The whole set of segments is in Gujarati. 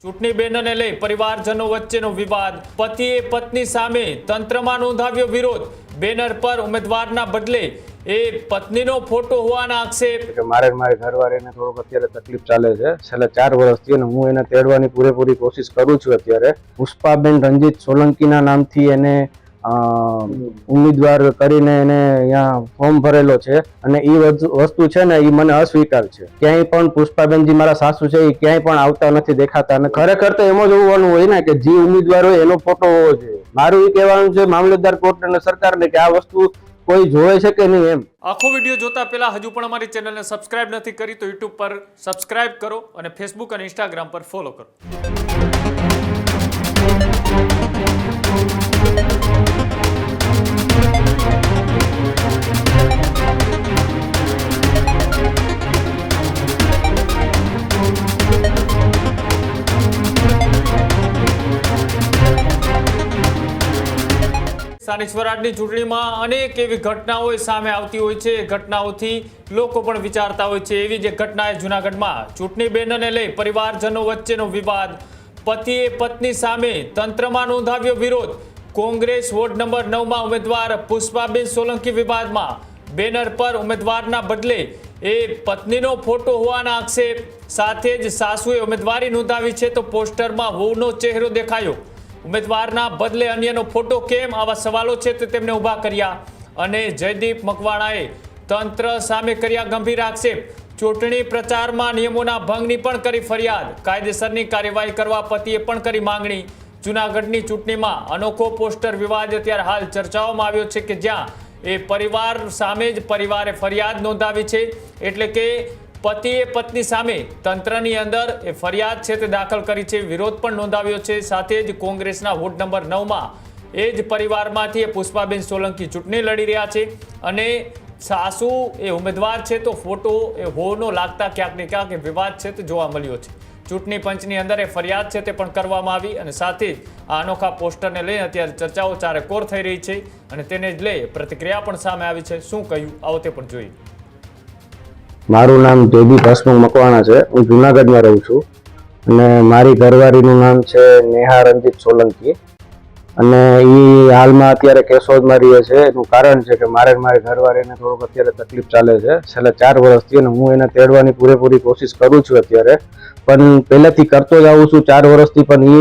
ચૂંટણી બેનરને લઈ પરિવારજનો વચ્ચેનો વિવાદ, પતિએ પત્ની સામે તંત્રમાં નોંધાવ્યો વિરોધ, બેનર પર ઉમેદવારના બદલે એ પત્નીનો ફોટો હોવાના આક્ષેપ. મારી ઘરવાળીને થોડોક અત્યારે તકલીફ ચાલે છે છેલ્લા 4 વર્ષથી અને હું એને તેડવાની પૂરેપૂરી કોશિશ કરું છું. અત્યારે પુષ્પાબેન રંજીત સોલંકીના નામથી એને ઉમેદવાર કરીને એને અહીંયા ફોર્મ ભરેલો છે અને એ વસ્તુ છે ને એ મને અસ્વીકાર છે. ક્યાંય પણ પુષ્પાબેનજી મારા સાસુ છે એ ક્યાંય પણ આવતા નથી, દેખાતા. અને ખરેખર તો એમ જ હોવાનું હોય ને કે જે ઉમેદવાર હોય એનો ફોટો હોવો જોઈએ. મારું એ કહેવાનું છે મામલતદાર કોર્ટ અને સરકારને કે આ વસ્તુ કોઈ જોવે છે કે નહીં એમ. આખો વિડીયો જોતા પહેલા હજુ પણ અમારી ચેનલને સબસ્ક્રાઇબ નથી કરી તો યુટ્યુબ પર સબસ્ક્રાઇબ કરો અને ફેસબુક અને ઇન્સ્ટાગ્રામ પર ફોલો કરો. સ્થાનિક સ્વરાજની ચૂંટણીમાં અનેક એવી ઘટનાઓ સામે આવતી હોય છે. ઘટનાઓથી લોકો પણ વિચારતા હોય છે. એવી જ ઘટનાએ જૂનાગઢમાં ચૂંટણી બેનરને લઈ પરિવારજનો વચ્ચેનો વિવાદ, પતિએ પત્ની સામે તંત્રમાં નોંધાવ્યો વિરોધ, કોંગ્રેસ વોર્ડ નંબર 9માં ઉમેદવાર પુષ્પાબેન સોલંકી વિવાદમાં, બેનર પર ઉમેદવારના બદલે એ પત્નીનો ફોટો હોવાના આક્ષેપ, સાથે જ સાસુએ ઉમેદવારી નોંધાવી છે તો પોસ્ટરમાં વહુનો ચહેરો દેખાયો. ઉમેદવારના બદલે અન્યનો ફોટો કેમ? આવા સવાલો છે તે તેમને ઊભા કર્યા. અને જયદીપ મકવાણાએ તંત્ર સામે કર્યા ગંભીર આક્ષેપ. ચૂંટણી પ્રચારમાં નિયમોના ભંગની પણ કરી ફરિયાદ, કાયદેસરની કાર્યવાહી કરવા પતિએ પણ કરી માંગણી. જૂનાગઢની ચૂંટણીમાં અનોખો પોસ્ટર વિવાદ અત્યારે હાલ ચર્ચાઓમાં આવ્યો છે કે જ્યાં એ પરિવાર સામે જ પરિવારે ફરિયાદ નોંધાવી છે. એટલે કે પતિએ પત્ની સામે તંત્રની અંદર એ ફરિયાદ છે તે દાખલ કરી છે, વિરોધ પણ નોંધાવ્યો છે. સાથે જ કોંગ્રેસના વોર્ડ નંબર 9માં એ જ પરિવારમાંથી એ પુષ્પાબેન સોલંકી ચૂંટણી લડી રહ્યા છે અને સાસુ એ ઉમેદવાર છે તો ફોટો એ હોનો લાગતા ક્યાંક ને ક્યાંક એ વિવાદ છે તે જોવા મળ્યો છે. ચૂંટણી પંચની અંદર એ ફરિયાદ છે તે પણ કરવામાં આવી અને સાથે જ આ અનોખા પોસ્ટરને લઈને અત્યારે ચર્ચાઓ ચારેકોર થઈ રહી છે અને તેને જ લઈ પ્રતિક્રિયા પણ સામે આવી છે. શું કહ્યું આવો તે પણ જોઈએ. મારું નામ જયદીપ મકવાણા છે. હું જુનાગઢમાં રહું છું અને મારી ઘરવાળીનું નામ છે નેહા રંજીત સોલંકી અને એ હાલમાં અત્યારે કેશોદમાં રહે છે. એનું કારણ છે કે મારી ઘરવાળીને થોડોક અત્યારે તકલીફ ચાલે છે છેલ્લા 4 વર્ષથી અને હું એને તેડવાની પૂરેપૂરી કોશિશ કરું છું અત્યારે, પણ પહેલેથી કરતો જ આવું છું 4 વર્ષથી, પણ એ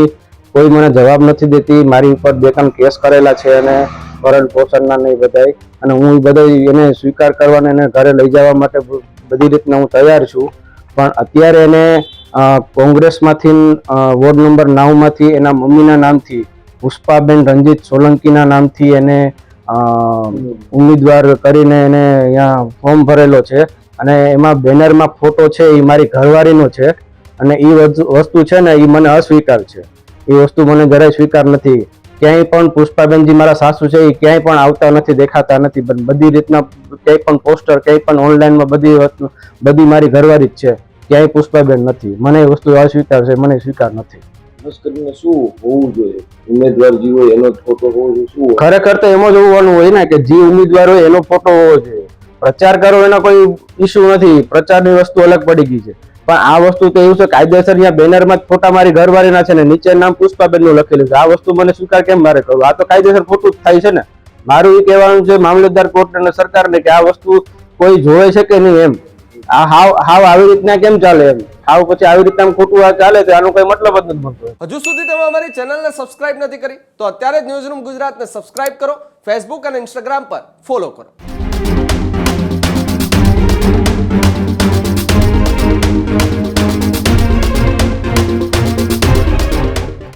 કોઈ મને જવાબ નથી દેતી. મારી ઉપર 2-3 કેસ કરેલા છે અને ભરણ પોષણના નહીં બધાય, અને હું એ બધા એને સ્વીકાર કરવાને એને ઘરે લઈ જવા માટે બધી રીતના હું તૈયાર છું. પણ અત્યારે એને કોંગ્રેસમાંથી વોર્ડ નંબર 9માંથી એના મમ્મીના નામથી પુષ્પાબેન રંજીત સોલંકીના નામથી એને ઉમેદવાર કરીને એને અહીંયા ફોર્મ ભરેલો છે અને એમાં બેનરમાં ફોટો છે એ મારી ઘરવાળીનો છે અને એ વસ્તુ છે ને એ મને અસ્વીકાર છે. એ વસ્તુ મને જરાય સ્વીકાર નથી. ક્યાંય પણ પુષ્પાબેનજી મારા સાસુ છે એ ક્યાંય પણ આવતા નથી, દેખાતા નથી. બધી રીતના ક્યાંય પણ પોસ્ટર, ક્યાંય પણ ઓનલાઈનમાં બધી મારી ઘરવાળી જ છે, ક્યાંય પુષ્પાબેન નથી. મને એ વસ્તુ અસ્વીકાર છે, મને સ્વીકાર નથી. ખાસ કરીને શું હોવું જોઈએ? ઉમેદવાર જે હોય એનો ફોટો હોવો જોઈએ. શું ખરેખર તો એમ જ હોવાનું હોય ને કે જે ઉમેદવાર હોય એનો ફોટો હોવો જોઈએ. પ્રચાર કરો એનો કોઈ ઇસ્યુ નથી, પ્રચારની વસ્તુ અલગ પડી ગઈ છે. પણ આ વસ્તુ તો એવું છે કાયદેસર અહીંયા બેનરમાં જ ફોટા મારી ઘરવાળીના છે ને નીચે નામ પુષ્પાબેનનું લખેલું છે. આ વસ્તુ મને સ્વીકાર કેમ મારે કરવું? આ તો કાયદેસર ખોટું જ થાય છે ને. મારું એ કહેવાનું છે મામલતદાર કોર્ટ અને સરકારને કે આ વસ્તુ કોઈ જોવે છે કે નહીં એમ. આ હાવ આવી રીતના કેમ ચાલે એમ? હાવ પછી આવી રીતના ખોટું ચાલે તો આનો કોઈ મતલબ જ નથી બનતો. હજુ સુધી તમે અમારી ચેનલને સબસ્ક્રાઇબ નથી કરી તો અત્યારે જ ન્યૂઝરૂમ ગુજરાતને સબસ્ક્રાઇબ કરો, ફેસબુક અને ઇન્સ્ટાગ્રામ પર ફોલો કરો.